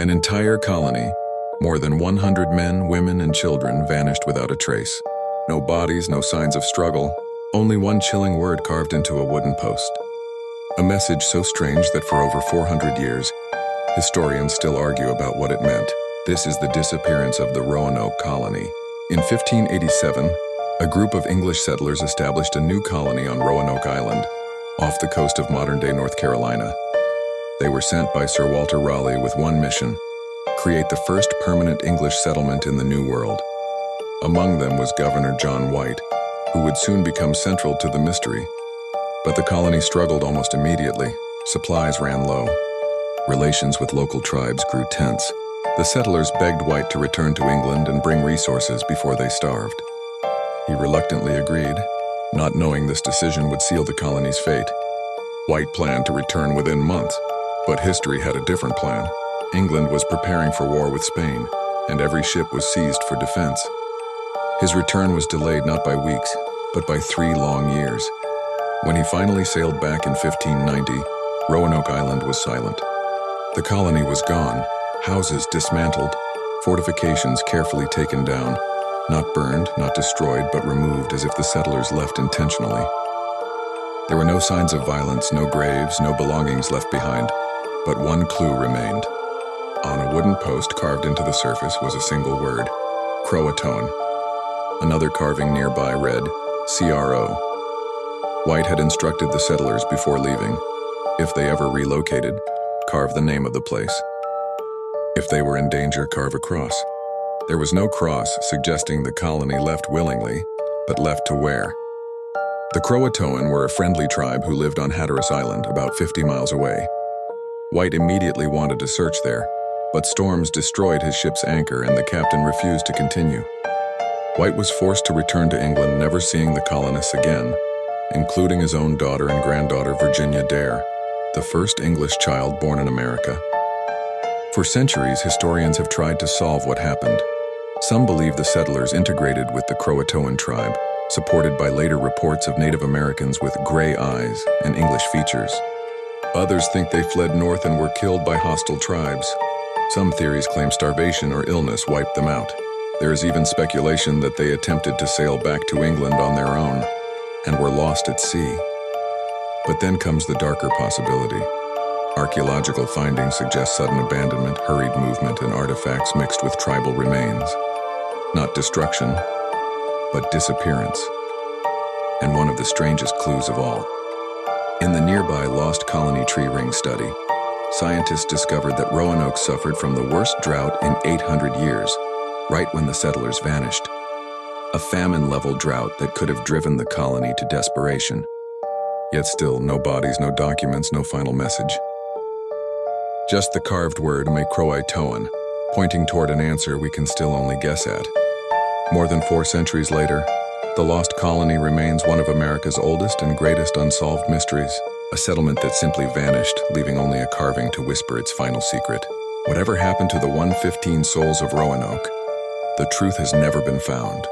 An entire colony, more than 100 men, women, and children vanished without a trace. No bodies, no signs of struggle, only one chilling word carved into a wooden post. A message so strange that for over 400 years, historians still argue about what it meant. This is the disappearance of the Roanoke colony. In 1587, a group of English settlers established a new colony on Roanoke Island, off the coast of modern-day North Carolina. They were sent by Sir Walter Raleigh with one mission: create the first permanent English settlement in the New World. Among them was Governor John White, who would soon become central to the mystery. But the colony struggled almost immediately. Supplies ran low. Relations with local tribes grew tense. The settlers begged White to return to England and bring resources before they starved. He reluctantly agreed, not knowing this decision would seal the colony's fate. White planned to return within months, but history had a different plan. England was preparing for war with Spain, and every ship was seized for defense. His return was delayed not by weeks, but by 3 long years. When he finally sailed back in 1590, Roanoke Island was silent. The colony was gone, houses dismantled, fortifications carefully taken down, not burned, not destroyed, but removed as if the settlers left intentionally. There were no signs of violence, no graves, no belongings left behind, but one clue remained. On a wooden post carved into the surface was a single word: CROATOAN. Another carving nearby read, CRO. White had instructed the settlers before leaving, if they ever relocated, carve the name of the place. If they were in danger, carve a cross. There was no cross suggesting the colony left willingly, but left to where. The CROATOAN were a friendly tribe who lived on Hatteras Island, about 50 miles away. White immediately wanted to search there, but storms destroyed his ship's anchor and the captain refused to continue. White was forced to return to England, never seeing the colonists again, including his own daughter and granddaughter Virginia Dare, the first English child born in America. For centuries, historians have tried to solve what happened. Some believe the settlers integrated with the CROATOAN tribe, supported by later reports of Native Americans with gray eyes and English features. Others think they fled north and were killed by hostile tribes. Some theories claim starvation or illness wiped them out. There is even speculation that they attempted to sail back to England on their own and were lost at sea. But then comes the darker possibility. Archaeological findings suggest sudden abandonment, hurried movement, and artifacts mixed with tribal remains. Not destruction, but disappearance. And one of the strangest clues of all. In the nearby Lost Colony Tree Ring study, scientists discovered that Roanoke suffered from the worst drought in 800 years, right when the settlers vanished. A famine-level drought that could have driven the colony to desperation. Yet still, no bodies, no documents, no final message. Just the carved word CROATOAN, pointing toward an answer we can still only guess at. More than 4 centuries later, the lost colony remains one of America's oldest and greatest unsolved mysteries, a settlement that simply vanished, leaving only a carving to whisper its final secret. Whatever happened to the 115 souls of Roanoke, the truth has never been found.